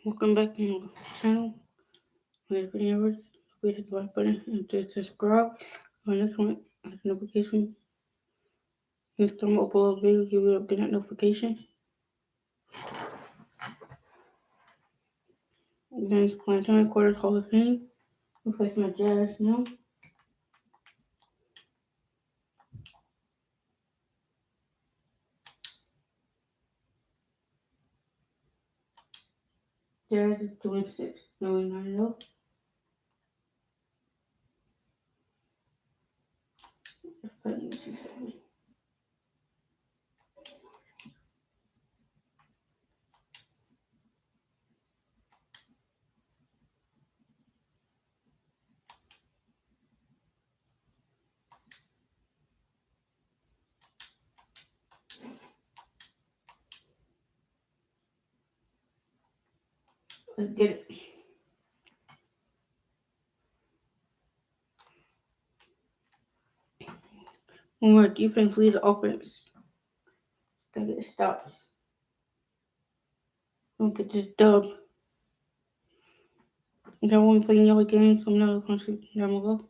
Welcome back to my channel. If you never hit the like button and to subscribe. My next one has notification. Next time I upload a video, you will get that notification. Then it's Planetary Quarters Hall of Fame. Looks like my jazz now. Jazz is 26. No, not at all. Let me see something. Let's get it. When our defense leads the offense, gotta get stops. Don't get this dub. Is that when we play yellow games from another country down below?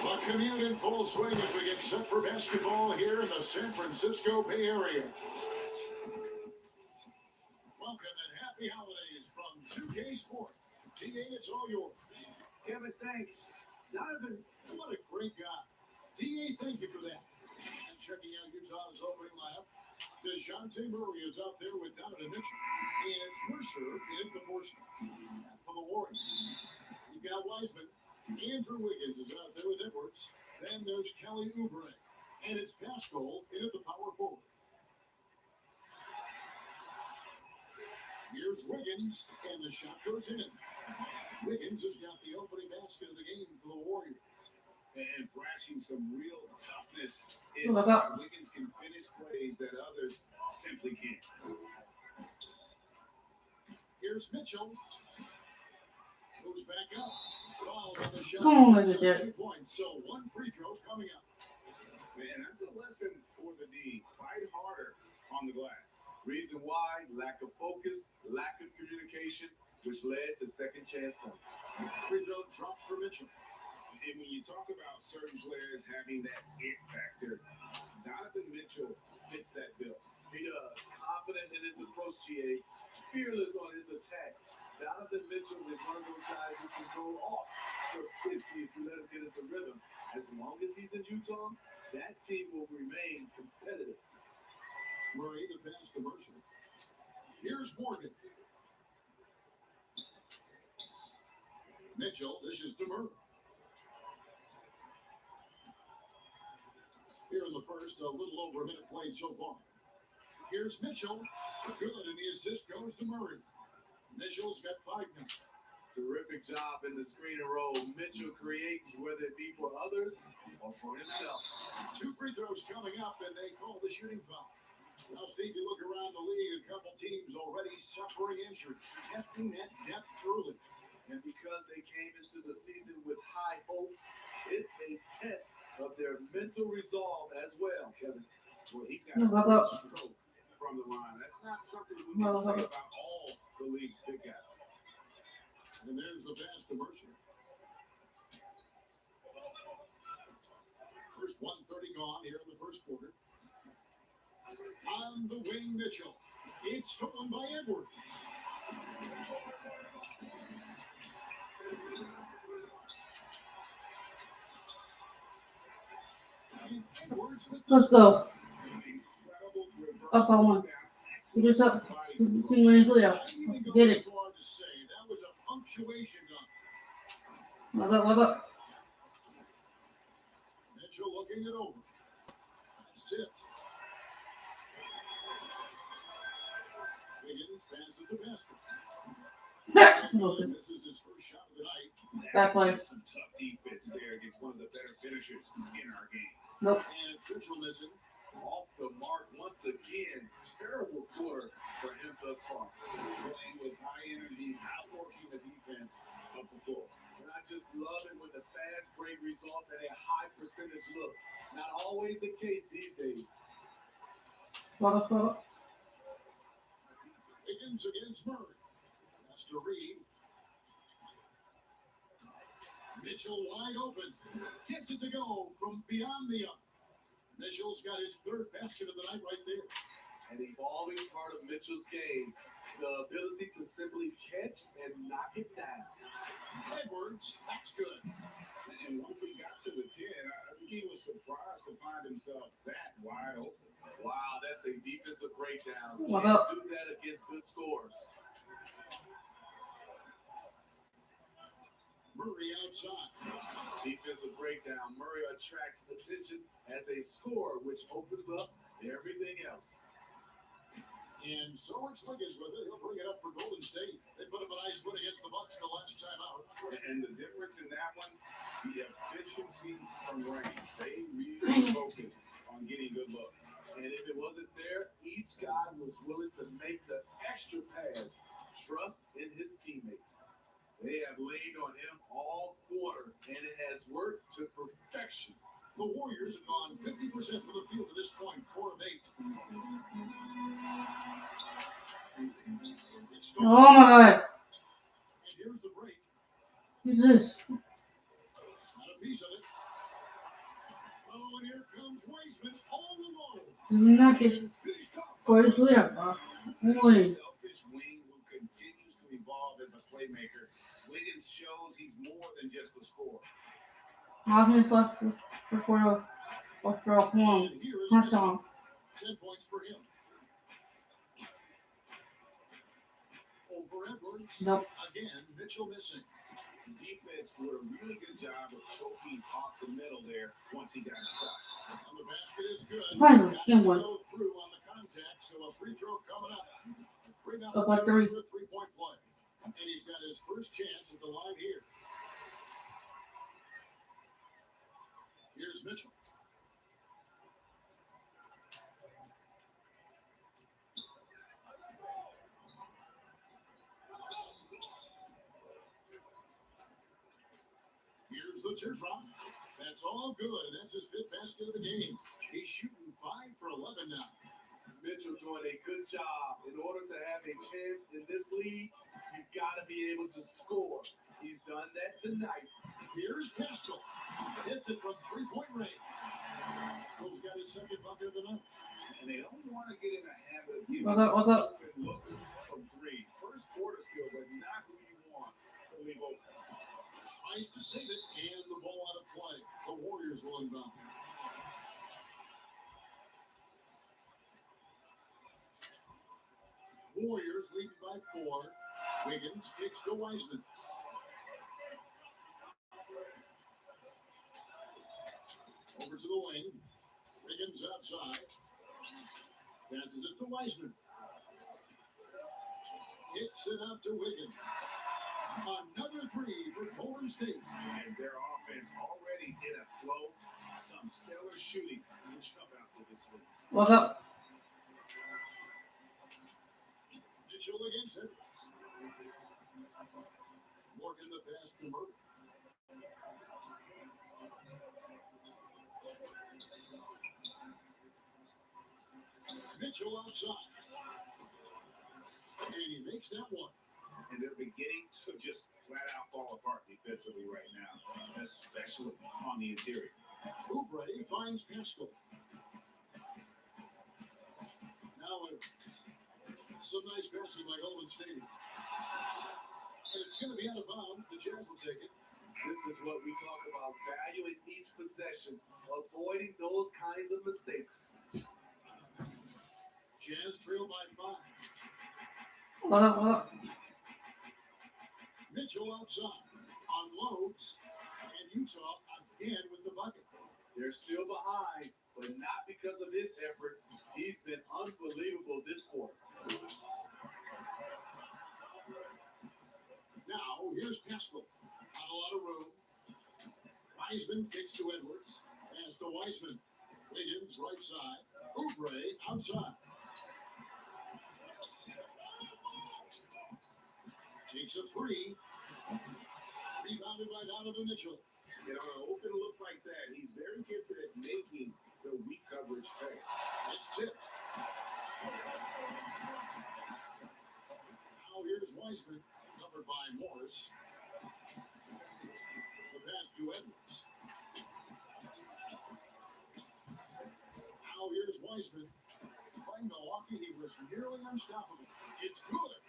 The commute in full swing as we get set for basketball here in the San Francisco Bay Area. Welcome and happy holidays from 2K Sport. DA, it's all yours. Kevin, thanks. Donovan, What a great guy. DA, thank you for that. And checking out Utah's opening lineup, DeJounte Murray is out there with Donovan Mitchell. And it's Mercer in the force. For the Warriors, you've got Wiseman. Andrew Wiggins is out there with Edwards. Then there's Kelly Oubre. And it's Pascal in at the power forward. Here's Wiggins, and the shot goes in. Wiggins has got the opening basket of the game for the Warriors. And flashing some real toughness. It's Wiggins can finish plays that others simply can't. Here's Mitchell. Moves back up. Fouled on the shot. Oh my goodness. 2 points, so one free throw coming up. man, that's a lesson for the D. Fight harder on the glass. Reason why, lack of focus, lack of communication, which led to second chance points. Free throw dropped for Mitchell. And when you talk about certain players having that it factor, Donovan Mitchell fits that bill. He does. Confident in his approach, GA. Fearless on his attack. Donovan Mitchell is one of those guys who can go off for 50 if you let him get into rhythm. As long as he's in Utah, that team will remain competitive. Murray, the pass to Mercer. Here's Morgan. Mitchell, this is DeMurray. Here in the first, a little over a minute played so far. Here's Mitchell. Good, and the assist goes to Murray. Mitchell's got 5 minutes. Terrific job in the screen and roll. Mitchell creates, whether it be for others or for himself. 2 free throws coming up, and they call the shooting foul. Now, Steve, you look around the league, a couple teams already suffering injuries, testing that depth early. And because they came into the season with high hopes, it's a test of their mental resolve as well, Kevin. Well, he's got a stroke from the line. That's not something we can say about all the league's big guys. And there's the pass to Mercer. First 1:30 gone here in the first quarter. On the wing, Mitchell. It's stolen by Edwards. Let's go. Up on one. You just up. 2 minutes later. Get it. That was a punctuation gun. Look up. Mitchell looking it over. It's tipped. Wiggins passes the basket. This is his first shot of the night. Back play. Some tough defense there against one of the better finishers in our game. Nope. And Mitchell missing. Off the mark once again. terrible quarter for him thus far. Playing with high energy, outworking the defense up the floor. And I just love it with the fast break results and a high percentage look. Not always the case these days. Well, Higgins against Murray. That's to Reed. Mitchell wide open. Gets it to go from beyond the arc. Mitchell's got his third basket of the night right there. An evolving part of Mitchell's game, the ability to simply catch and knock it down. Edwards, that's good. And once he got to the 10, I think he was surprised to find himself that wide open. Wow, that's a defensive breakdown. What Can't up? do that against good scores. Murray outside. Defensive breakdown. Murray attracts attention as a scorer, which opens up everything else. And so it's Wiggins with it. He'll bring it up for Golden State. They put up a nice win against the Bucks the last time out. And the difference in that one, the efficiency from range. They really focused on getting good looks. And if it wasn't there, each guy was willing to make the extra pass. Trust in his teammates. They have laid on him all quarter, and it has worked to perfection. The Warriors have gone 50% from the field at this point, 4 of 8. It's oh my God. And here's the break. Who's this? Not a piece of it. Oh, and here comes Wiseman all alone. He's not just for his leader, bro. Only. Selfish wing who continues to evolve as a playmaker. Wiggins shows he's more than just a scorer. 5 minutes left before the one. And here is First Wiseman. time. 10 points for him. Over Edwards. Nope. Again, Mitchell missing. Defense did a really good job of choking off the middle there once he got inside. And the basket is good. Finally, Got game to one. go through on the contact, so a free throw coming up. Bring up Up by 3. a 3-point play. And he's got his first chance at the line here. Here's Mitchell. Here's the teardrop. That's all good, and that's his 5th basket of the game. He's shooting 5 for 11 now. Mitchell doing a good job. In order to have a chance in this league, you've got to be able to score. He's done that tonight. Here's Pascal. Hits it from 3-point range. Pascal's got his 2nd bucket of the night. And they don't want to get in the habit of giving What's up? open looks from 3. First quarter still, but not who you want to leave open. Tries to save it, and the ball out of play. The Warriors will inbound. Warriors leading by 4. Wiggins kicks to Wiseman. Over to the wing. Wiggins outside. Passes it to Wiseman. Hits it out to Wiggins. Another 3 for Golden State. And their offense already in a flow. Some stellar shooting to jump out to this league. What's up? Mitchell against Edwards. Morgan the pass to Murray. Mitchell outside. And he makes that one. And they're beginning to just flat out fall apart defensively right now, especially on the interior. Oubre finds Pascal. Now some nice passing by Golden State. And it's going to be out of bounds. The Jazz will take it. This is what we talk about, valuing each possession, avoiding those kinds of mistakes. Jazz trail by 5. What up? Mitchell outside. Unloads. And Utah again with the bucket. They're still behind, but not because of his efforts. He's been unbelievable this quarter. Now, here's Pascal. Not a lot of room. Wiseman kicks to Edwards. Pass to Wiseman. Wiggins right side. Oubre outside. Takes a three. Rebounded by Donovan Mitchell. On an open look like that, he's very gifted at making the weak coverage pay. It's tipped. Now here's Wiseman, covered by Morris. The pass to Edwards. Now here's Wiseman. Playing Milwaukee, he was nearly unstoppable. It's good.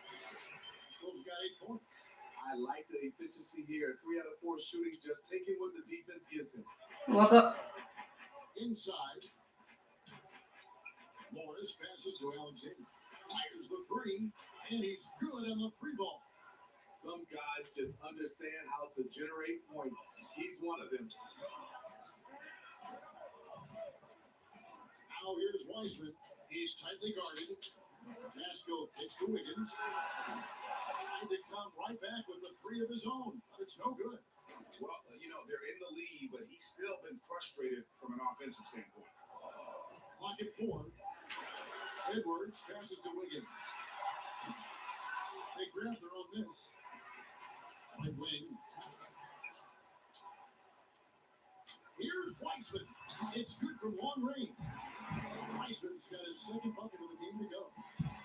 Still got 8 points. I like the efficiency here. 3 out of 4 shooting, just taking what the defense gives him. Walk up. Inside. Morris passes to Alexander. Fires the three, and he's good on the three ball. Some guys just understand how to generate points. He's one of them. Now here's Wiseman. He's tightly guarded. Pascal kicks to Wiggins. Trying to come right back with the three of his own, but it's no good. Well, they're in the lead, but he's still been frustrated from an offensive standpoint. Clock at 4. Edwards passes to Wiggins. They grab their own miss. Right wing. Here's Wiseman. It's good from long range. Wiseman's got his second bucket of the game to go.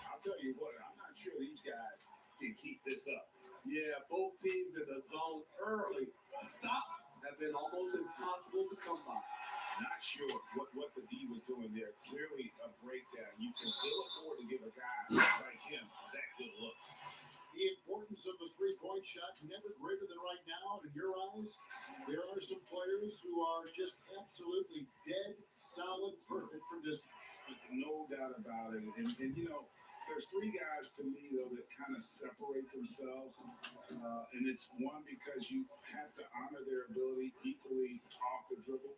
I'll tell you what, I'm not sure these guys can keep this up. Yeah, both teams in the zone early. Stops have been almost impossible to come by. Not sure what the D was doing there. Clearly a breakdown. You can ill afford to give a guy like him that good look. The importance of the three-point shot never greater than right now. And in your eyes, there are some players who are just absolutely dead, solid, perfect from distance. No doubt about it. And there's 3 guys to me, though, that kind of separate themselves. And it's one, because you have to honor their ability equally off the dribble,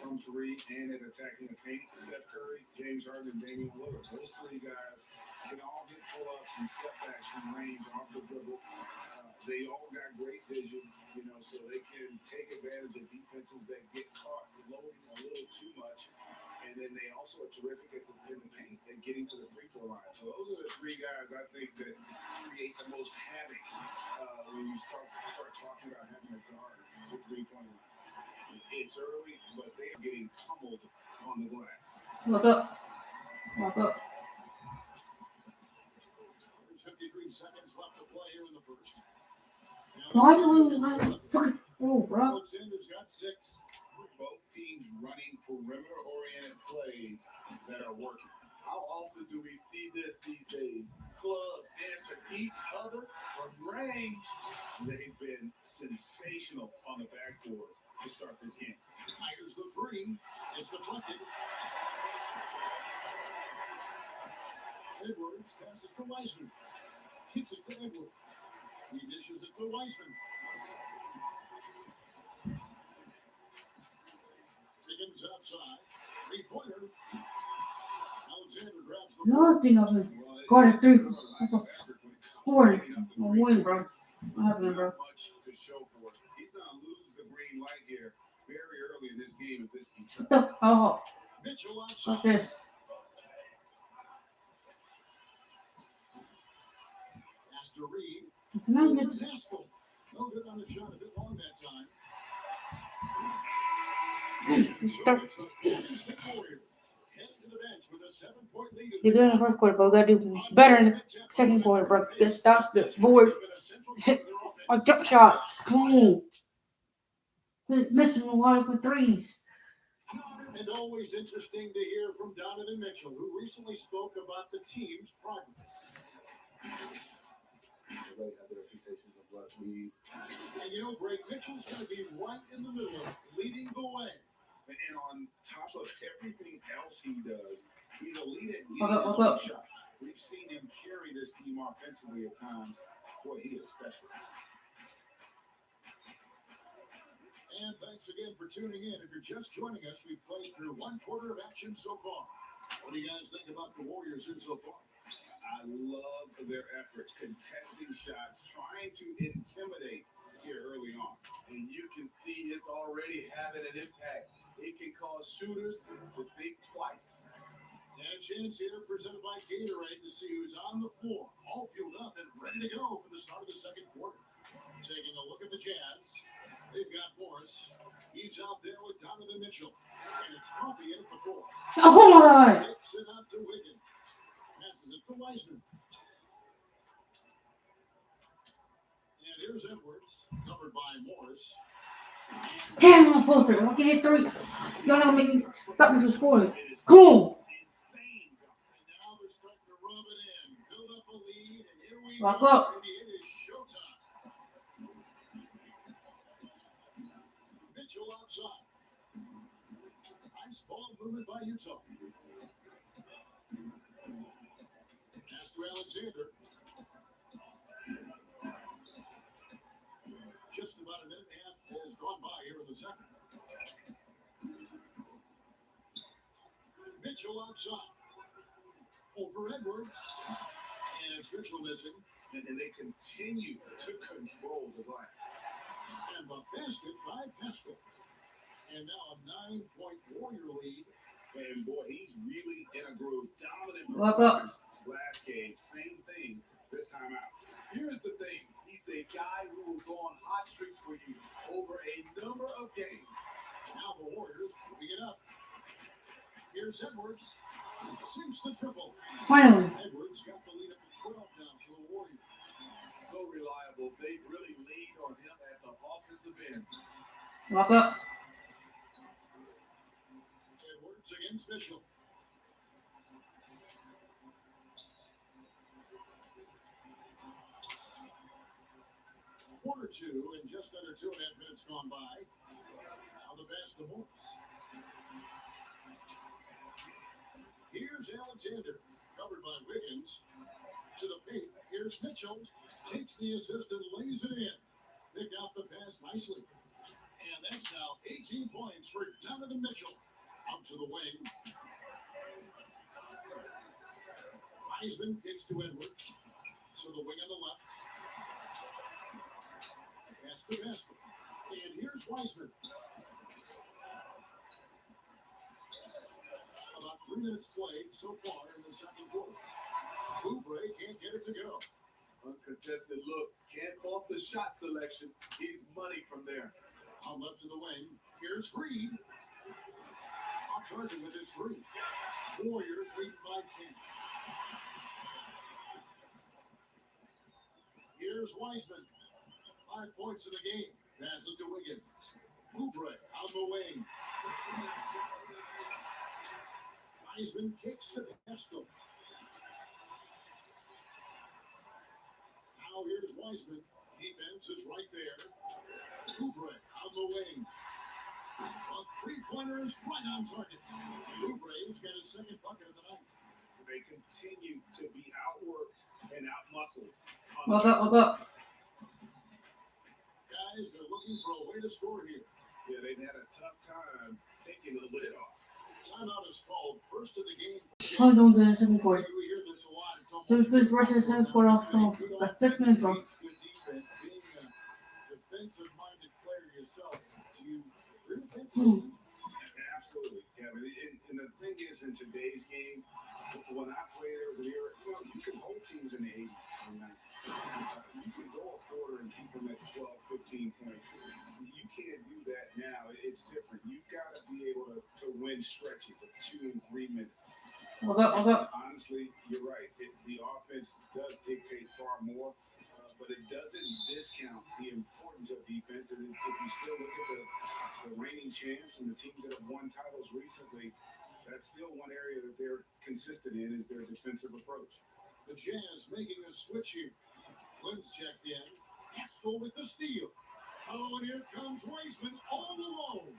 from 3, and at attacking the paint. Steph Curry, James Harden, and Damian Lillard. Those 3 guys can all hit pull-ups and step backs from range off the dribble. They all got great vision, so they can take advantage of defenses that get caught loading a little too much. And then they also are terrific in the paint and getting to the free throw line. So those are the 3 guys I think that create the most havoc when you start talking about having a guard with 3-point line. It's early, but they are getting pummeled on the glass. Walk up. Walk up. There's 53 seconds left to play here in the first. Why do we fucking throw, bro? Alexander's got 6. Both teams running perimeter-oriented plays that are working. How often do we see this these days? Clubs answer each other from range. They've been sensational on the backboard to start this game. Fires the three. It's deflected. Edwards passes to Wiseman. Kicks it to Edwards. He dishes it to Wiseman. Higgins outside. 3-pointer. Alexander grabs the Nothing of it. Guarded 3. 4. I'll win, bro. What happened, bro? Much to show for it. He's going to lose the green light here very early in this game if this keeps up. What the? Oh, Mitchell outside. fuck this. Has to read. Can I get this? Pascal. No good on the shot. A bit long that time. You're good in the first quarter, but we gotta do better in the second quarter, bro. Get stops the board. Hit our jump shots. Come on. Quit missing a lot of threes. And always interesting to hear from Donovan Mitchell, who recently spoke about the team's progress. They have their reputations of what we. And Greg Mitchell's going to be right in the middle of it, leading the way. And on top of everything else he does, he's a lead at Hold up, hold up. shot. We've seen him carry this team offensively at times. Boy, he is special. And thanks again for tuning in. If you're just joining us, we've played through 1 quarter of action so far. What do you guys think about the Warriors here so far? I love their effort, contesting shots, trying to intimidate here early on. And you can see it's already having an impact. It can cause shooters to think twice. And a chance here presented by Gatorade to see who's on the floor, all fueled up and ready to go for the start of the second quarter. Taking a look at the Jazz, they've got Morris. He's out there with Donovan Mitchell. And it's Coffee in at the floor. Oh my god! Kicks it out to Wiggins. Passes it to Wiseman. And here's Edwards, covered by Morris. Damn, I'm closer. I can hit 3. Y'all not make me stop me from scoring. Come on! Insane. And now they're starting to rub it in. Build up a lead, and here we Lock go. up. Maybe it is showtime. Mitchell outside. Nice ball movement by Utah. Pass to Alexander. Just about a minute and a half has gone by here in the second. Mitchell outside. Over Edwards. And it's Mitchell missing. And they continue to control the glass. And the basket by Pascal. And now a 9-point Warrior lead. And boy, he's really in a groove. Dominant Lock up. performance last game. Same thing this time out. Here's the thing. He's a guy who will go on hot streaks for you over a number of games. Now the Warriors moving it up. Here's Edwards. Sinks the triple. Finally. Edwards got the lead up to 12 now for the Warriors. So reliable. They really lean on him at the offensive end. Lock up. Edwards against Mitchell. Quarter 2 and just under 2.5 minutes gone by. Now the pass to Morris. Here's Alexander, covered by Wiggins. To the paint, here's Mitchell. Takes the assist and lays it in. Pick out the pass nicely. And that's now 18 points for Donovan Mitchell. Out to the wing. Wiseman kicks to Edwards. To the wing on the left. Pass to basket. And here's Wiseman. About 3 minutes played so far in the second quarter. Oubre can't get it to go. Uncontested look. Can't fault the shot selection. He's money from there. On left to the wing. Here's Green. Off target with his 3. Warriors lead by 10. Here's Wiseman. 5 points in the game. Pass it to Wiggins. Oubre out the wing. Wiseman kicks to Pascal. Now here's Wiseman. Defense is right there. Oubre out the wing. A 3-pointer is right on target. Oubre's got his second bucket of the night. They continue to be outworked and outmuscled. Lock up. Lock up. Guys, they're looking for a way to score here. Yeah, they've had a tough time taking the lid off. Timeout is called. First of the game. How long is it in the second quarter? We hear this a lot. It's almost- This is the rest of the second quarter off. So that's 6 minutes off. Good defense. Being a defensive-minded player yourself, do you really think so? Absolutely, Kevin. And the thing is, in today's game, when I played, there was an era, you can hold teams in the 80s and 90s. You can go a quarter and keep them at 12, 15 points. You can't do that now. It's different. You've got to be able to win stretches of 2 and 3 minutes. Lock up. Lock up. Honestly, you're right. The offense does dictate far more, but it doesn't discount the importance of defense. And if you still look at the reigning champs and the teams that have won titles recently, that's still one area that they're consistent in is their defensive approach. The Jazz making a switch here. Flynn's checked in. Pascal with the steal. Oh, and here comes Wiseman all alone.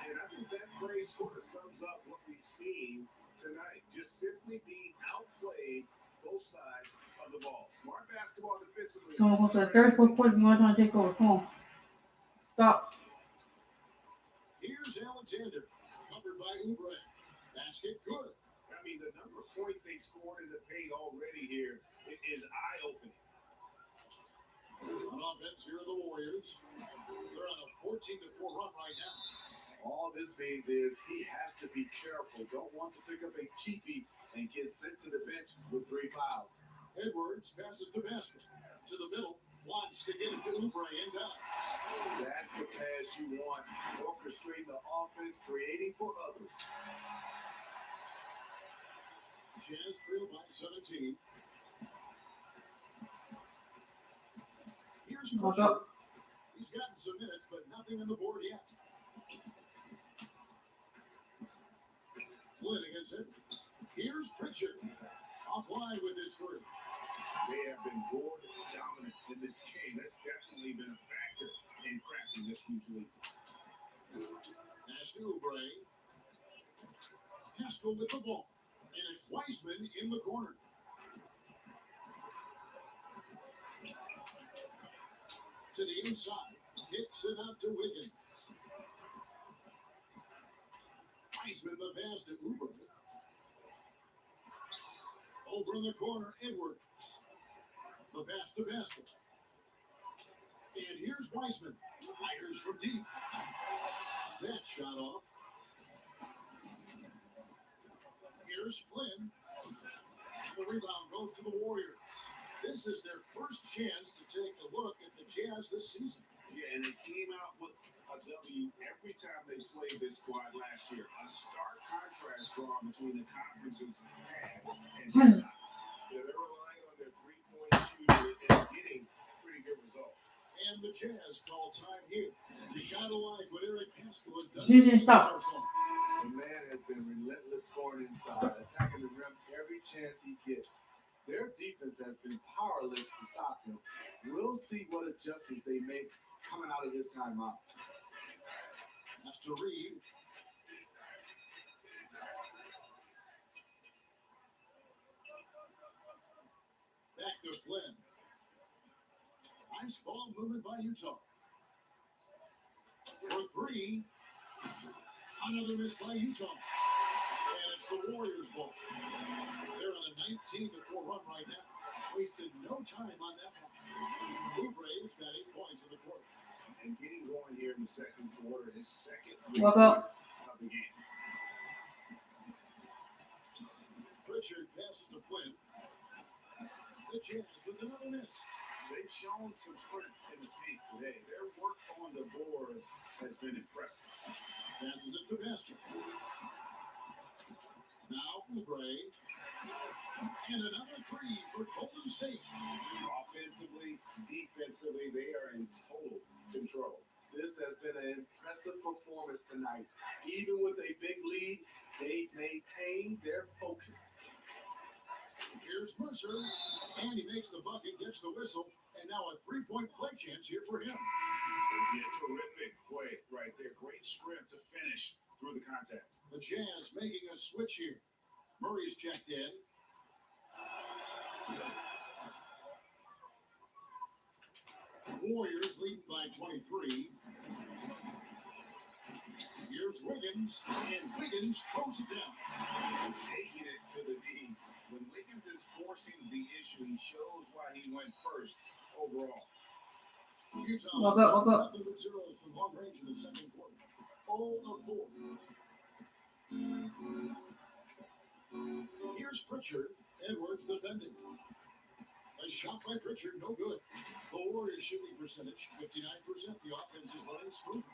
And I think that phrase sort of sums up what we've seen tonight. Just simply being outplayed both sides of the ball. Smart basketball defensively. Come on, go to the third, fourth quarter. You want to take over. Come on. Stop. Here's Alexander. Covered by Oubre. Basket good. I mean, the number of points they've scored in the paint already here is eye-opening. On offense, here are the Warriors. They're on a 14-4 run right now. All this means is he has to be careful. Don't want want to pick up a cheapie and get sent to the bench with 3 fouls. Edwards passes to basket. To the middle. Wants to get it to Oubre and down. That's the pass you want. Orchestrating the offense, creating for others. Jazz trail by 17. Here's Walk Pritchard. up. He's gotten some minutes, but nothing on the board yet. Flynn against Edwards. Here's Pritchard. Offline with his three. They have been board dominant in this game. That's definitely been a factor in crafting this huge lead. Pass to Oubre. Haskell with the ball. And it's Wiseman in the corner. To the inside. Kicks it out to Wiggins. Wiseman the pass to Oubre. Over in the corner, Edwards. The pass to basket. And here's Wiseman. Fires from deep. That shot off. Here's Flynn. The rebound goes to the Warriors. This is their first chance to take a look at the Jazz this season. Yeah, and they came out with a W every time they played this squad last year. A stark contrast drawn between the conference's half and this side. Yeah, they're relying on their three-point shooting and getting pretty good results. And the Jazz call time here. You gotta like what Eric Haskell has done. He didn't stop. The man has been relentless scoring inside, attacking the rim every chance he gets. Their defense has been powerless to stop him. We'll see what adjustments they make coming out of this timeout. Has to Reed. Back to Flynn. Nice ball movement by Utah. For three. Another miss by Utah. And it's the Warriors' ball. They're on a 19-4 run right now. Wasted no time on that one. Oubre's got 8 points in the quarter. And getting going here in the second quarter, his second Walk up. of the game. Pritchard passes to Flynn. The Jazz with another miss. They've shown some strength in the paint today. Their work on the boards has been impressive. Passes it to basket. Now Oubre. And another three for Golden State. Offensively, defensively, they are in total control. This has been an impressive performance tonight. Even with a big lead, they maintain their focus. Here's Mercer. And he makes the bucket, gets the whistle, and now a three-point play chance here for him. Yeah, terrific play right there. Great sprint to finish through the contact. The Jazz making a switch here. Murray's checked in. Warriors leading by 23. Here's Wiggins, and Wiggins throws it down. Taking it to the D. When Wiggins is forcing the issue, he shows why he went first overall. Utah Walk up. nothing but zeros from long range in the second quarter. 0 of 4. Here's Pritchard. Edwards defending. A shot by Pritchard, no good. The Warriors shooting percentage, 59%. The offense is running smooth.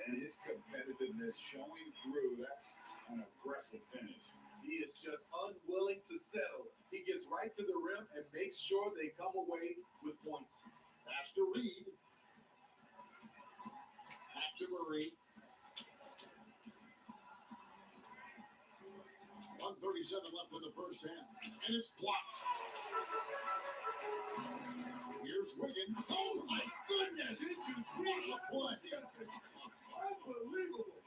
And his competitiveness showing through. That's an aggressive finish. He is just unwilling to settle. He gets right to the rim and makes sure they come away with points. Pass to Reed. Back to Murray. 1:37 left in the first half. And it's blocked. Here's Wiggins. Oh my goodness! What a play! Unbelievable.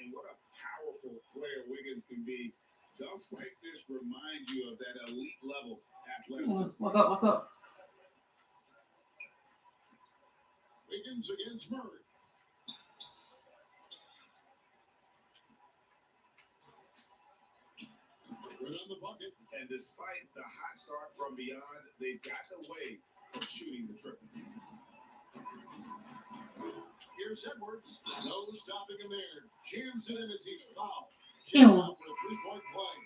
And what a powerful player Wiggins can be. Dunks like this remind you of that elite level athleticism. Walk up. Wiggins against Murray. Good on the bucket. And despite the hot start from beyond, they've gotten away from shooting the triple. Here's Edwards. No stopping him there. Jams it in as he's fouled. Ew. Just out for a three-point play.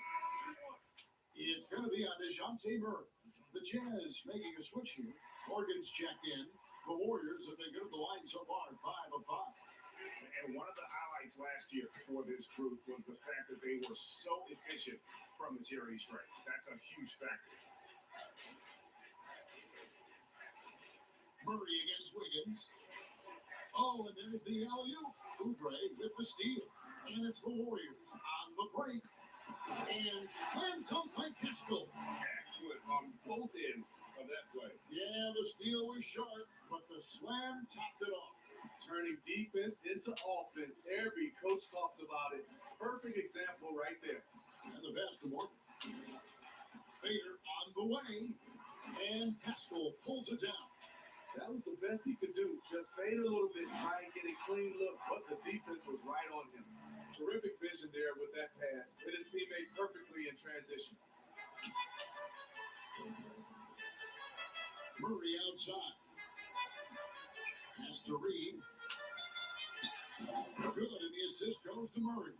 It's going to be on DeJounte Murray. The Jazz making a switch here. Morgan's checked in. The Warriors have been good at the line so far, 5 of 5. And one of the highlights last year for this group was the fact that they were so efficient from the charity stripe. That's a huge factor. Murray against Wiggins. Oh, and there's the alley-oop. Oubre with the steal. And it's the Warriors on the break. And slam dunk by Pascal. Excellent on both ends of that play. Yeah, the steal was sharp, but the slam topped it off. Turning defense into offense. Every coach talks about it. Perfect example right there. And the basketball. Fader on the way. And Pascal pulls it down. That was the best he could do. Just fade a little bit, try and get a clean look, but the defense was right on him. Terrific vision there with that pass. Hit his teammate perfectly in transition. Murray outside. Has to Reed. Good, and the assist goes to Murray.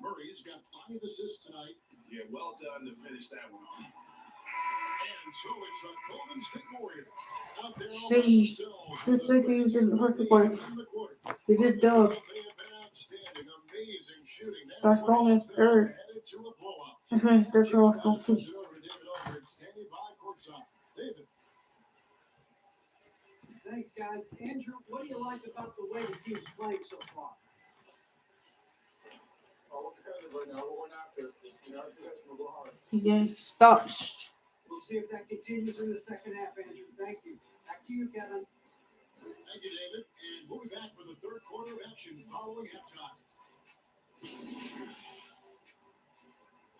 Murray's got 5 assists tonight. Yeah, well done to finish that one off. And so it's the Golden State Warriors. Out there all by See, themselves. this victory in the first quarter. We did dub. They have been outstanding, amazing shooting. That's wrong in third. Headed to a blowout. I finished third for all David too. Aldridge, standing by courtside. David. Thanks, guys. Andrew, what do you like about the way the team's playing so far? Oh, we're competitive right now, but we're not there. You know, our possession will go hard. Again, stops. We'll see if that continues in the second half, Andrew. Thank you. Back to you, Kevin. Thank you, David. And we'll be back for the third quarter of action following halftime.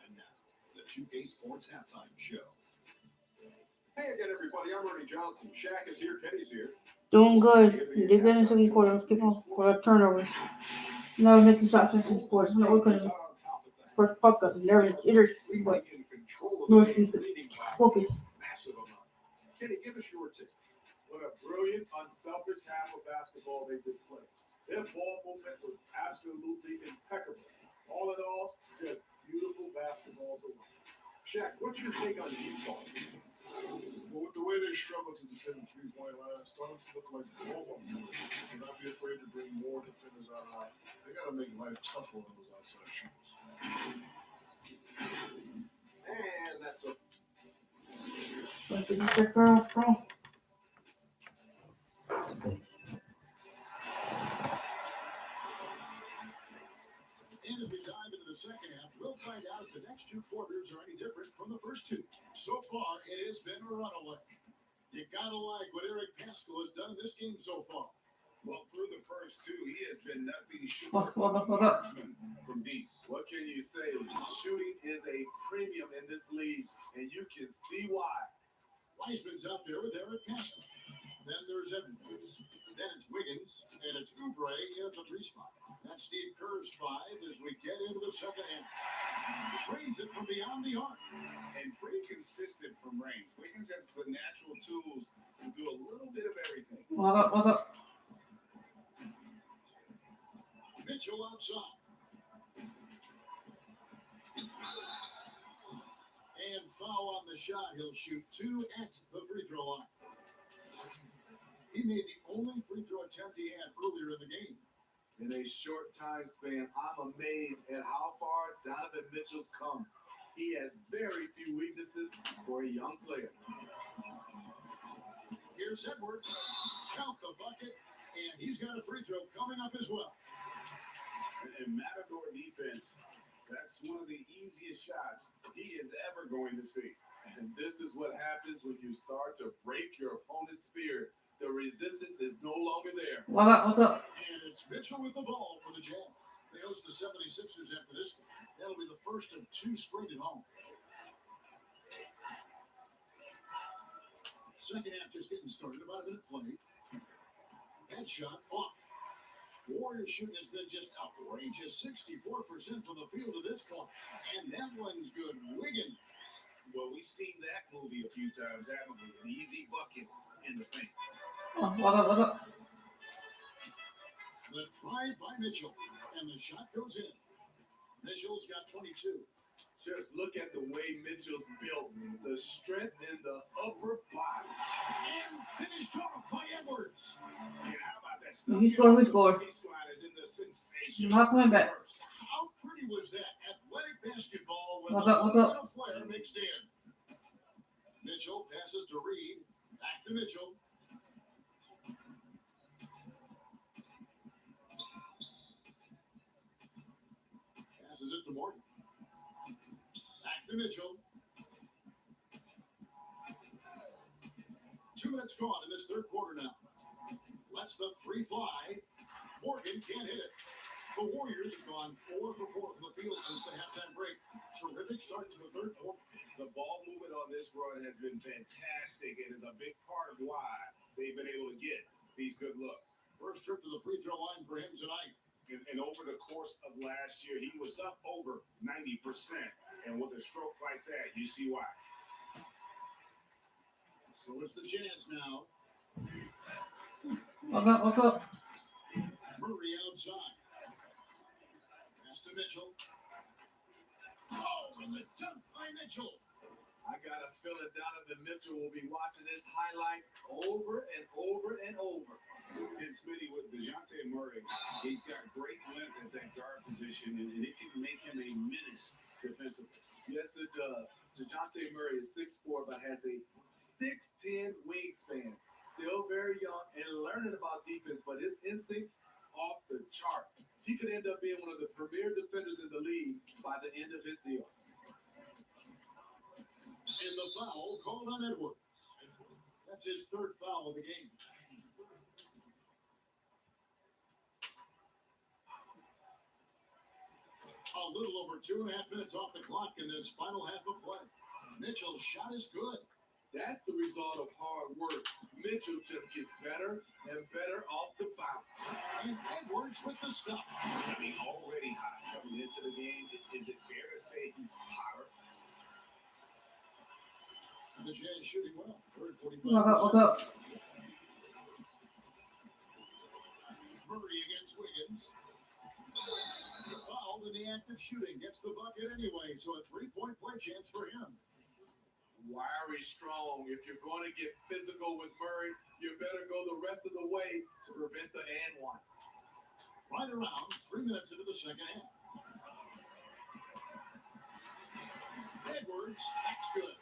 And now, the 2K Sports Halftime Show. Hey again, everybody. I'm Ernie Johnson. Shaq is here. Kenny's here. Doing good. They did good in the second quarter. Let's keep on for turnovers. No making shots in the second quarter. No, we're gonna first puck up. There it is. But North defense. Focus. Massive amount. Kenny, give us your take. What a brilliant, unselfish half of basketball they just played. Their ball movement was absolutely impeccable. All in all, just beautiful basketball to watch. Shaq, what's your take on Utah? Well, with the way they struggle to defend the three-point line, it's starting to look like all of them. And not be afraid to bring more defenders out high. They got to make life tougher on those outside shooters. And that's a But did you check her out, bro? And as we dive into the second half, we'll find out if the next 2 quarters are any different from the first 2. So far, it has been a runaway. You gotta like what Eric Pascal has done in this game so far. well, through the first 2, he has been nothing Hold short up. from deep. What can you say? Shooting is a premium in this league, and you can see why. Wiseman's out there with Eric Pascal. Then there's Edwards. Then it's Wiggins, and it's Oubre in the 3 spot. That's Steve Kerr's 5 as we get into the second half. Trains it from beyond the arc. And pretty consistent from range. Wiggins has the natural tools to do a little bit of everything. Hold up. Mitchell outside. And foul on the shot. He'll shoot 2 at the free throw line. He made the only free throw attempt he had earlier in the game. In a short time span, I'm amazed at how far Donovan Mitchell's come. He has very few weaknesses for a young player. Here's Edwards. Count the bucket. And he's got a free throw coming up as well. And Matador defense, that's one of the easiest shots he is ever going to see. And this is what happens when you start to break your opponent's spirit. The resistance is no longer there. Hold up. And it's Mitchell with the ball for the Jazz. They host the 76ers after this game. That'll be the first of 2 straight at home. Second half just getting started. About a minute played. That shot off. Warriors shooting has been just outrageous. 64% from the field of this club. And that one's good. Wiggins. Well, we've seen that movie a few times, haven't we? An easy bucket in the paint. Hold up. The try by Mitchell, and the shot goes in. Mitchell's got 22. Just look at the way Mitchell's built. The strength in the upper body. And finished off by Edwards. And how about that We score. He slided in the sensation. Not coming back. How pretty was that? Athletic basketball with Look a up. little bit of flair mixed in. Mitchell passes to Reed. Back to Mitchell. Passes it to Morgan. Back to Mitchell. 2 minutes gone in this third quarter now. Lets the three fly. Morgan can't hit it. The Warriors have gone 4 for 4 from the field since the halftime break. Terrific start to the third quarter. The ball movement on this run has been fantastic and is a big part of why they've been able to get these good looks. First trip to the free throw line for him tonight. And over the course of last year, he was up over 90%. And with a stroke like that, you see why. So it's the Jazz now. Look up. Murray outside. Pass to Mitchell. Oh, and the dunk by Mitchell. I got a feeling Donovan Mitchell will be watching this highlight over and over and over. And Smitty with DeJounte Murray, he's got great length at that guard position, and it can make him a menace defensively. Yes, it does. DeJounte Murray is 6'4", but has a 6'10" wingspan. Still very young and learning about defense, but his instincts off the chart. He could end up being one of the premier defenders in the league by the end of his deal. And the foul called on Edwards. That's his third foul of the game. A little over 2.5 minutes off the clock in this final half of play. Mitchell's shot is good. That's the result of hard work. Mitchell just gets better and better off the bounce. And Edwards with the stop. I mean, already hot coming into the game. Is it fair to say he's hotter? The Jazz shooting well. Third 45%. Look up. Murray against Wiggins. The foul in the act of shooting gets the bucket anyway, so a 3-point play chance for him. Wiry strong. If you're going to get physical with Murray, you better go the rest of the way to prevent the and one. Right around 3 minutes into the second half. Edwards, that's good.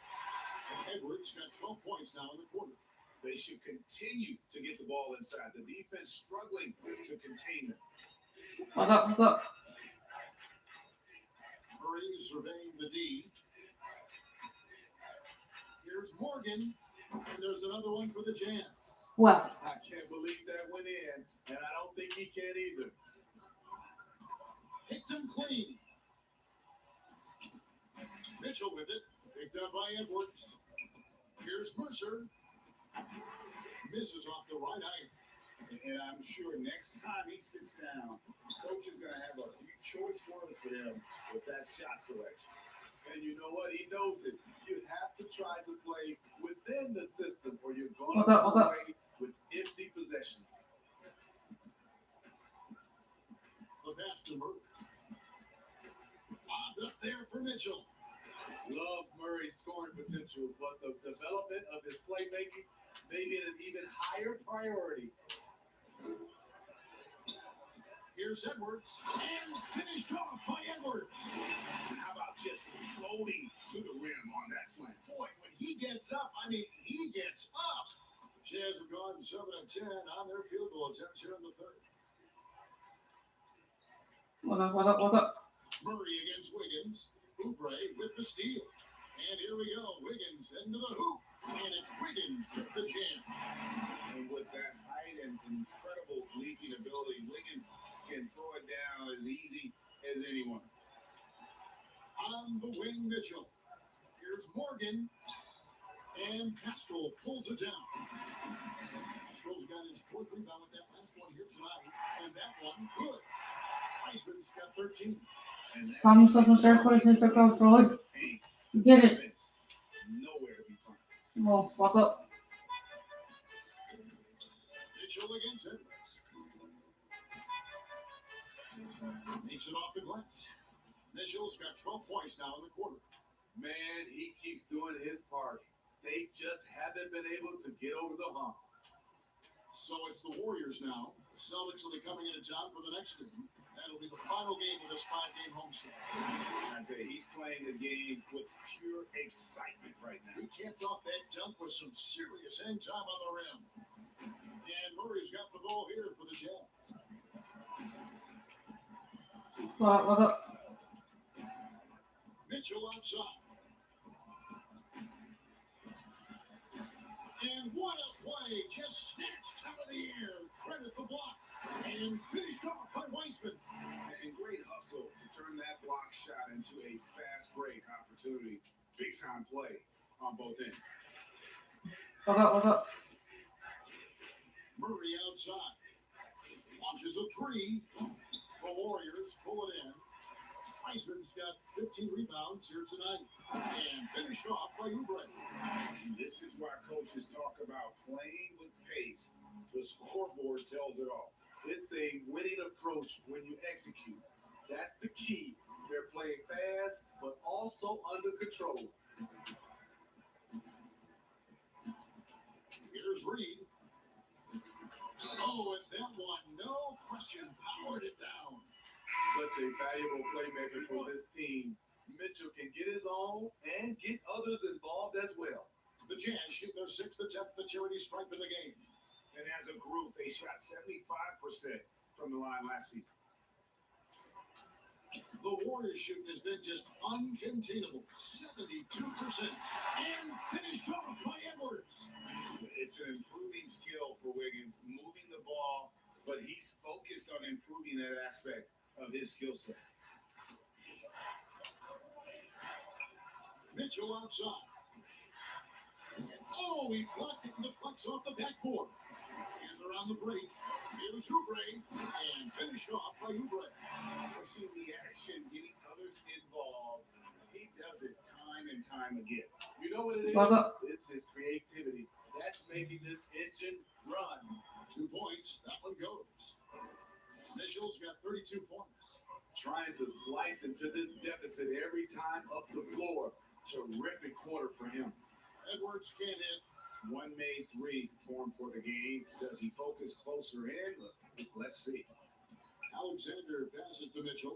Edwards got 12 points now in the quarter. They should continue to get the ball inside. The defense struggling to contain them. Look up. Murray surveying the D. Here's Morgan, and there's another one for the Jazz. Well, I can't believe that went in, and I don't think he can either. Picked him clean. Mitchell with it, picked up by Edwards. Here's Mercer. Misses off the right eye. And I'm sure next time he sits down, coach is going to have a few choice words for him with that shot selection. And you know what? He knows it. You have to try to play within the system or you're going to play with empty possessions. The pass to Murray. Bobbed up there for Mitchell. Love Murray's scoring potential, but the development of his playmaking may be an even higher priority. Here's Edwards, and finished off by Edwards. How about just floating to the rim on that slam? Boy, when he gets up, he gets up. Jazz have gone 7 of 10 on their field goal attempts here in the third. Look up. Murray against Wiggins. Oubre with the steal. And here we go. Wiggins into the hoop. And it's Wiggins with the jam. And with that height and incredible leaping ability, Wiggins can throw it down as easy as anyone. On the wing, Mitchell. Here's Morgan. And Pascal pulls it down. Pascal's got his fourth rebound with that last one here tonight. And that one, good. Heisman's got 13. Vamos a third quarter since the cross roll. Get it. Nowhere to be found. Well, walk up. Mitchell against Edwards. Makes it off the glass. Mitchell's got 12 points now in the quarter. Man, he keeps doing his part. They just haven't been able to get over the hump. So it's the Warriors now. The Celtics will be coming into town for the next game. That'll be the final game of this 5-game homestand. I tell you, he's playing the game with pure excitement right now. He capped off that dunk with some serious hang time on the rim. And Murray's got the ball here for the Jazz. Well, Mitchell outside. And what a play! Just snatched out of the air. Credit the block. And finished off by Weissman. And great hustle to turn that block shot into a fast break opportunity. Big time play on both ends. what's up? Murray outside. Launches a three. The Warriors pull it in. Weissman's got 15 rebounds here tonight. And finished off by Oubre. This is why coaches talk about playing with pace. The scoreboard tells it all. It's a winning approach when you execute. That's the key. They're playing fast, but also under control. Here's Reed. Oh, and that one, no question, powered it down. Such a valuable playmaker for this team. Mitchell can get his own and get others involved as well. The Jazz shoot their 6th attempt at the charity stripe in the game. And as a group, they shot 75% from the line last season. The Warriors shooting has been just uncontainable, 72%, and finished off by Edwards. It's an improving skill for Wiggins, moving the ball, but he's focused on improving that aspect of his skill set. Mitchell outside. Oh, he blocked it and deflects off the backboard. And they're on the break. Here's Oubre, and finished off by Oubre. Pushing the action, getting others involved. He does it time and time again. You know what it is? What's up? It's his creativity. That's making this engine run. 2 points, that one goes. Mitchell's got 32 points. Trying to slice into this deficit every time up the floor. Terrific quarter for him. Edwards can't hit. One made three for him for the game. Does he focus closer in? Let's see. Alexander passes to Mitchell.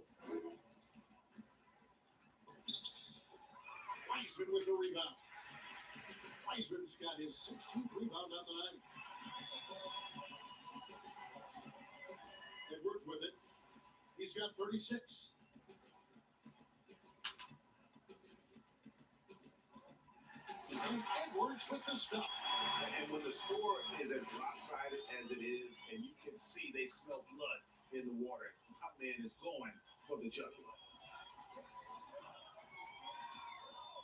Weissman with the rebound. Weissman's got his 16th rebound on the night. Edwards with it. He's got 36. And Edwards with the stop. And when the score is as lopsided as it is, and you can see they smell blood in the water, that man is going for the jugular.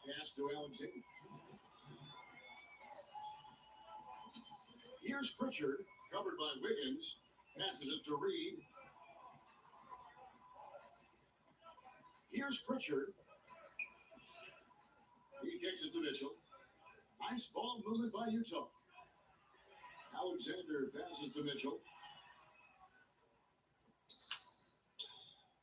Pass to Alexander. Here's Pritchard, covered by Wiggins. Passes it to Reed. Here's Pritchard. He kicks it to Mitchell. Nice ball movement by Utah. Alexander passes to Mitchell.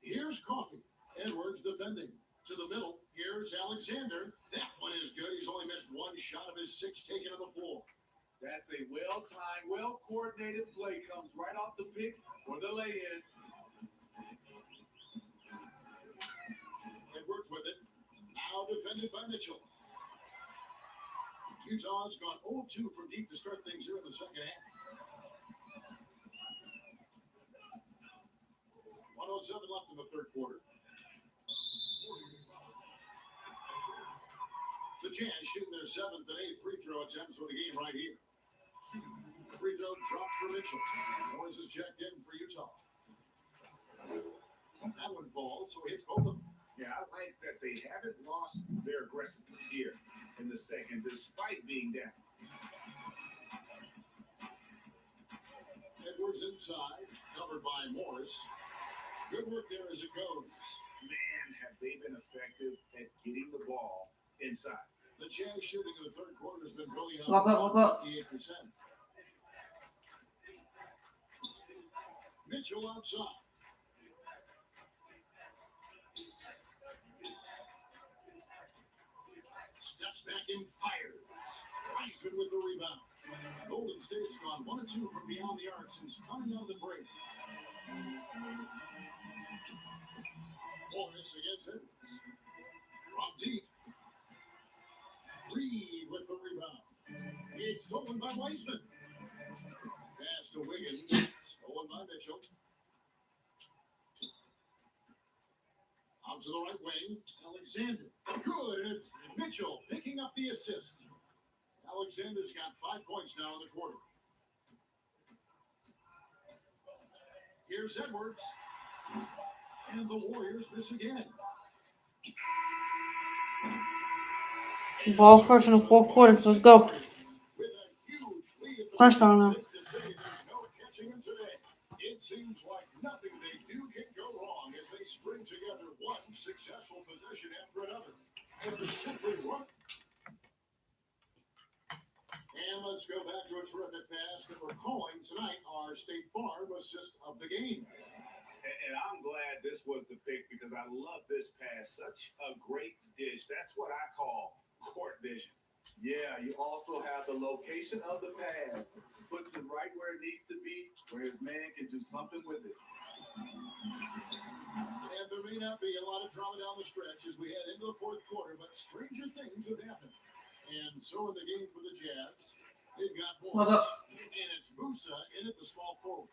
Here's Coffey. Edwards defending. To the middle. Here's Alexander. That one is good. He's only missed one shot of his 6 taken on the floor. That's a well-timed, well-coordinated play. Comes right off the pick or the lay-in. Edwards with it. Now defended by Mitchell. Utah's gone 0-2 from deep to start things here in the second half. 1:07 left in the third quarter. The Jazz shooting their 7th and 8th free throw attempts for the game right here. Free throw dropped for Mitchell. Morris is checked in for Utah. That one falls, so he hits both of them. Yeah, I like that they haven't lost their aggressiveness here in the second, despite being down. Edwards inside, covered by Morris. Good work there as it goes. Man, have they been effective at getting the ball inside. The Jazz shooting in the third quarter has been brilliant. Lock up. 58%. Mitchell outside. steps back and fires. Wiseman with the rebound. Golden State's gone 1 2 from beyond the arc since coming out of the break. Morris against Edwards. From deep. Reed with the rebound. It's stolen by Wiseman. Pass to Wiggins. Stolen by Mitchell. Out to the right wing. Alexander. Good. And it's Mitchell picking up the assist. Alexander's got 5 points now in the quarter. Here's Edwards. And the Warriors miss again. Ball first in the fourth quarter. Let's go. With a huge lead at the Crunch time now. safe to say there's no catching him today. It seems like nothing they do can go wrong as they string together one successful possession after another. And they're simply run. And let's go back to a terrific pass that we're calling tonight our State Farm assist of the game. And I'm glad this was the pick because I love this pass. Such a great dish. That's what I call court vision. Yeah, you also have the location of the pass. Puts it right where it needs to be, where his man can do something with it. And there may not be a lot of drama down the stretch as we head into the fourth quarter, but stranger things have happened. And so in the game for the Jazz, they've got Morris, and it's Musa in at the small forward.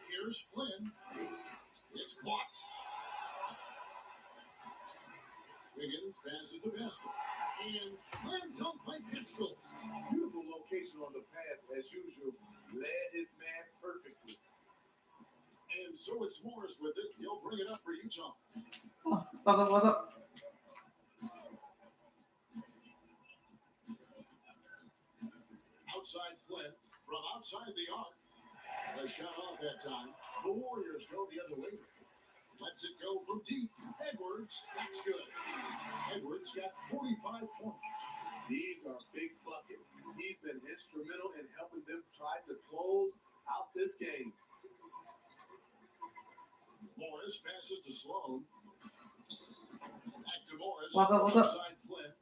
Here's Flynn. It's blocked. Wiggins passes the basket. And Flynn don't play pistols. Beautiful location on the pass, as usual. Led his man perfectly. And so it's Morris with it. He'll bring it up for Utah. What up? Outside Flynn from outside the arc. A shot off that time. The Warriors go the other way. Lets it go from deep. Edwards, that's good. Edwards got 45 points. These are big buckets. He's been instrumental in helping them try to close out this game. Morris passes to Sloan. Back to Morris. What up? Outside Flynn.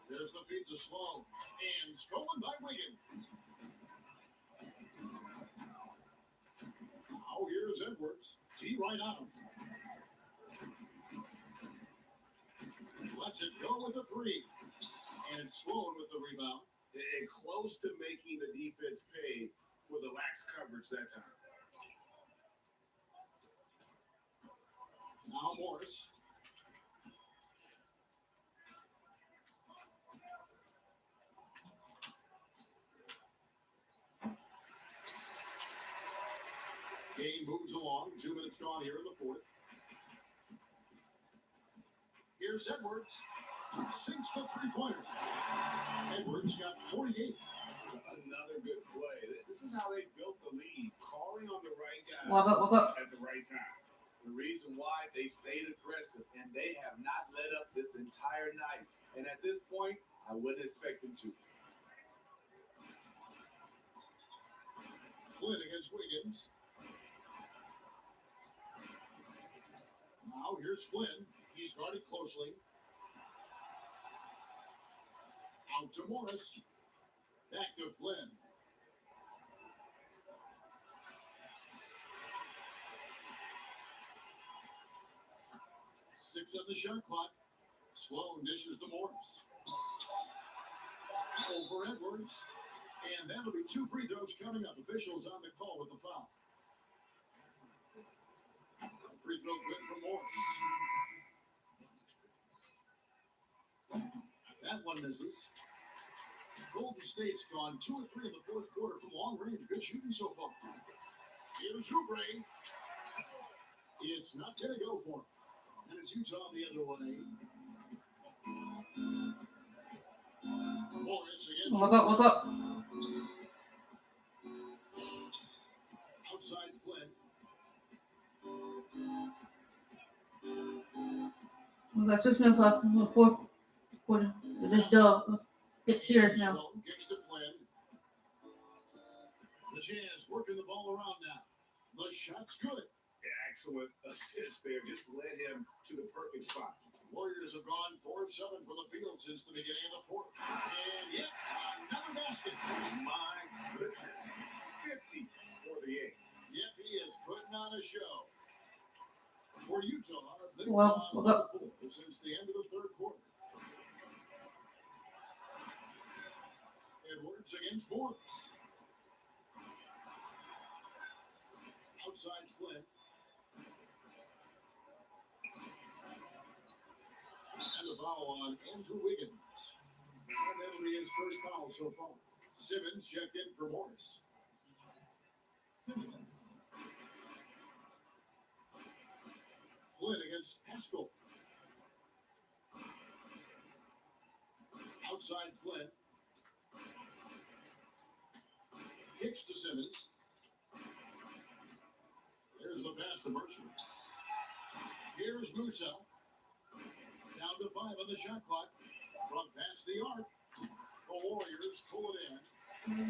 There's the feed to Sloan. And stolen by Wiggins. Now here's Edwards. T right on him. Lets it go with a three. And Sloan with the rebound. And close to making the defense pay for the lax coverage that time. Now Morris. Game moves along. 2 minutes gone here in the fourth. Here's Edwards. Sinks the three-pointer. Edwards got 48. Another good play. This is how they built the lead. Calling on the right guy What up? at the right time. The reason why they stayed aggressive, and they have not let up this entire night. And at this point, I wouldn't expect them to. Flynn against Wiggins. Now here's Flynn. He's guarded closely. Out to Morris. Back to Flynn. Six on the shot clock. Sloan dishes to Morris. Over Edwards. And that'll be 2 free throws coming up. Officials on the call with the foul. Free throw good for Morris. That one misses. Golden State's gone 2 of 3 in the fourth quarter from long range. Good shooting so far. Here's Oubre. It's not going to go for him. And it's Utah the other way. Morris again. What up? Outside Flynn. We got 6 minutes left in the fourth quarter. This dub. Get serious now. Sloan kicks to Flynn. The Jazz working the ball around now. The shot's good. Excellent assist there. Just led him to the perfect spot. Warriors have gone 4 of 7 from the field since the beginning of the fourth. And yet, another basket. My goodness. 50 for the 8. Yep, he is putting on a show. For Utah, they've Well, gone look up. 4 since the end of the third quarter. Edwards against Morris. Outside Flynn. And the foul on Andrew Wiggins. And that'll be his first foul so far. Simmons checked in for Morris. Flynn against Haskell. Outside Flynn. Kicks to Simmons. There's the pass to Mercer. Here's Musa. Down to 5 on the shot clock. From past the arc. The Warriors pull it in.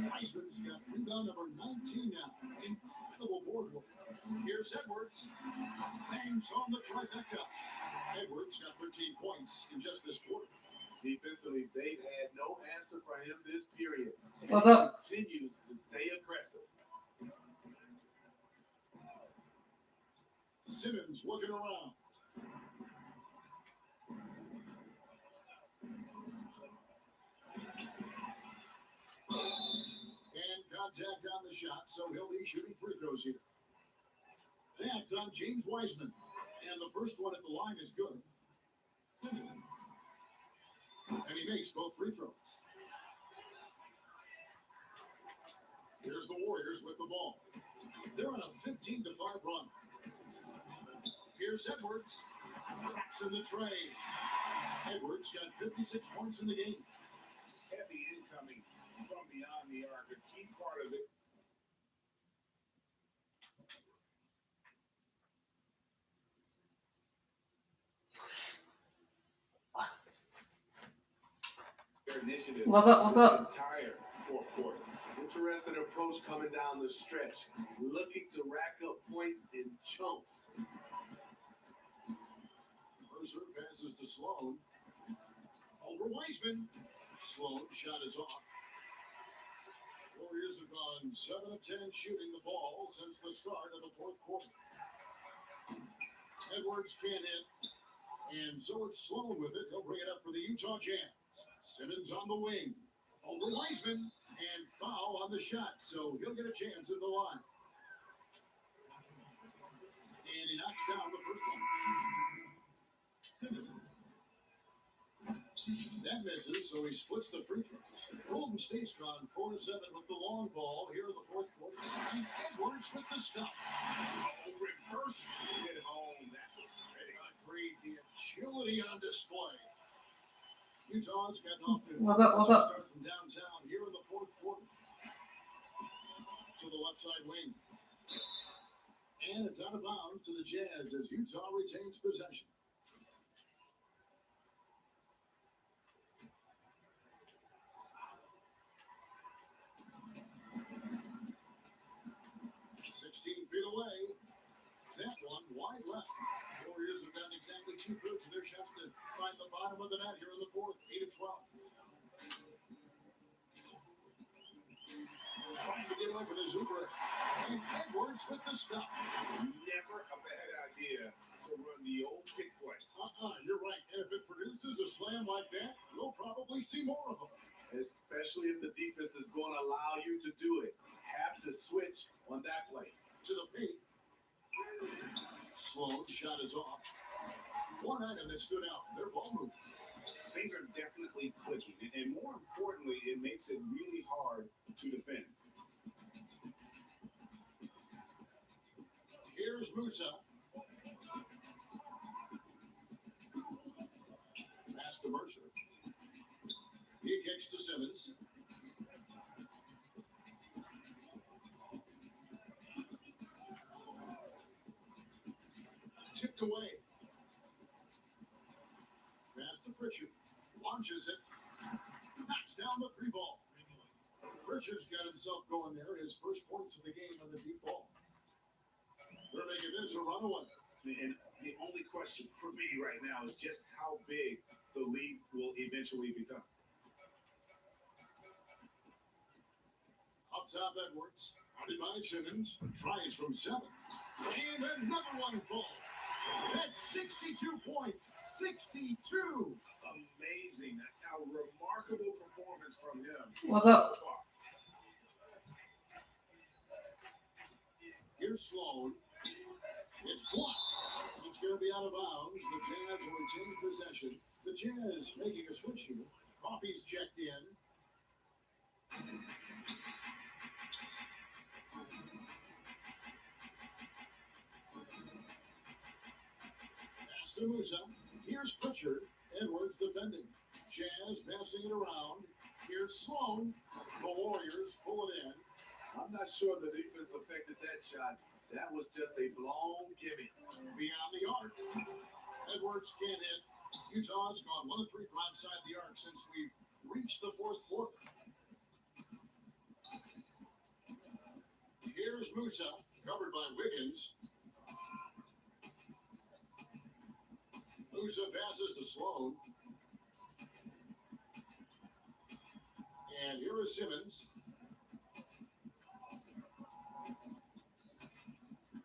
Wiseman's got rebound number 19 now. Incredible board work. Here's Edwards. Bangs on the trifecta. Edwards got 13 points in just this quarter. Defensively, they've had no answer for him this period. And Look up. he continues to stay aggressive. Simmons looking around. And contact on the shot, so he'll be shooting free throws here. That's on James Wiseman. And the first one at the line is good. And he makes both free throws. Here's the Warriors with the ball. They're on a 15-5 run. Here's Edwards. Traps in the tray. Edwards got 56 points in the game. Heavy incoming from beyond the arc. A key part of it. Their initiative. Look up. Entire fourth quarter. Interesting approach coming down the stretch. Looking to rack up points in chunks. Mercer passes to Sloan. Over Wiseman. Sloan shot is off. Warriors have gone 7 of 10 shooting the ball since the start of the fourth quarter. Edwards can't hit. And so it's Sloan with it. He'll bring it up for the Utah Jazz. Simmons on the wing. Over Wiseman. And foul on the shot. So he'll get a chance at the line. And he knocks down the first one. That misses, so he splits the free throws. Golden State's gone 4-7 with the long ball here in the fourth quarter. And Edwards with the stop. Reverse hit home. That was pretty. Agreed. The agility on display. Utah's gotten off to Look up. start from downtown here in the fourth quarter. To the left side wing. And it's out of bounds to the Jazz as Utah retains possession. Feet away. That one wide left. Warriors have gotten exactly 2 thirds of their shots to find the bottom of the net here in the fourth. 8 of 12. Trying to get open as Uber. And Edwards with the stop. Never a bad idea to run the old kick play. You're right. And if it produces a slam like that, we'll probably see more of them. Especially if the defense is going to allow you to do it. Have to switch on that play. To the paint. Sloan shot is off. One item that stood out, their ball movement. Things are definitely clicking, and more importantly, it makes it really hard to defend. Here's Musa. Pass to Mercer. He kicks to Simmons. Tipped away. Pritchard launches it, knocks down the 3 ball. Pritchard's got himself going there. His first points of the game on the deep ball. They're making this a runaway. And the only question for me right now is just how big the lead will eventually become. Up top, Edwards. Guarded by Simmons. Tries from 7. And another one falls. That's 62 points. 62. Amazing. A remarkable performance from him. Walk up. So far. Here's Sloan. It's blocked. It's going to be out of bounds. The Jazz will retain possession. The Jazz making a switch here. Coffey's checked in. Pass to Musa. Here's Pritchard. Edwards defending. Jazz passing it around. Here's Sloan. The Warriors pull it in. I'm not sure the defense affected that shot. That was just a blown gimme. Beyond the arc. Edwards can't hit. Utah's gone 1 of 3 from outside the arc since we've reached the 4th quarter. Here's Musa, covered by Wiggins. Musa passes to Sloan. And here is Simmons.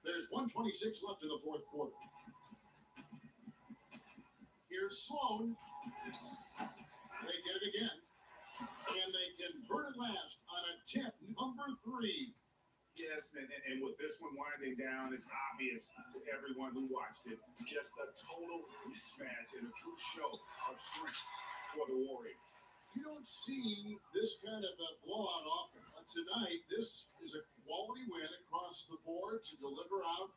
There's 1:26 left in the 4th quarter. Here's Sloan. They get it again. And they convert it last on attempt number 3. Yes, and with this one winding down, it's obvious to everyone who watched it. Just a total mismatch and a true show of strength for the Warriors. You don't see this kind of a blowout often. But tonight, this is a quality win across the board to deliver out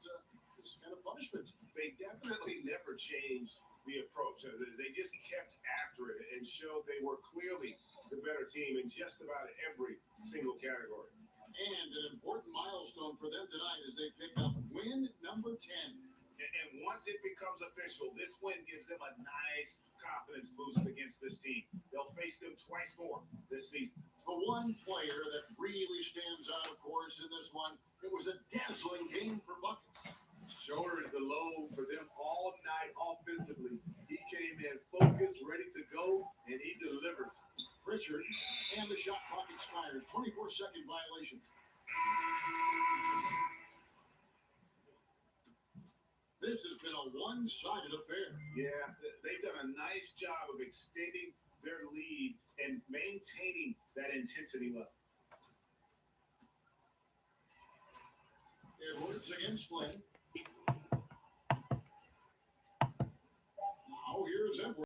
this kind of punishment. They definitely never changed the approach. They just kept after it and showed they were clearly the better team in just about every single category. And an important milestone for them tonight as they pick up win number 10. And once it becomes official, this win gives them a nice confidence boost against this team. They'll face them twice more this season. The one player that really stands out, of course, in this one, it was a dazzling game for buckets. Shoulder is the load for them all night offensively. He came in focused, ready to go, and he delivered. Pritchard, and the shot clock expires. 24-second violation. This has been a one-sided affair. Yeah, they've done a nice job of extending their lead and maintaining that intensity level. Edwards against Flynn.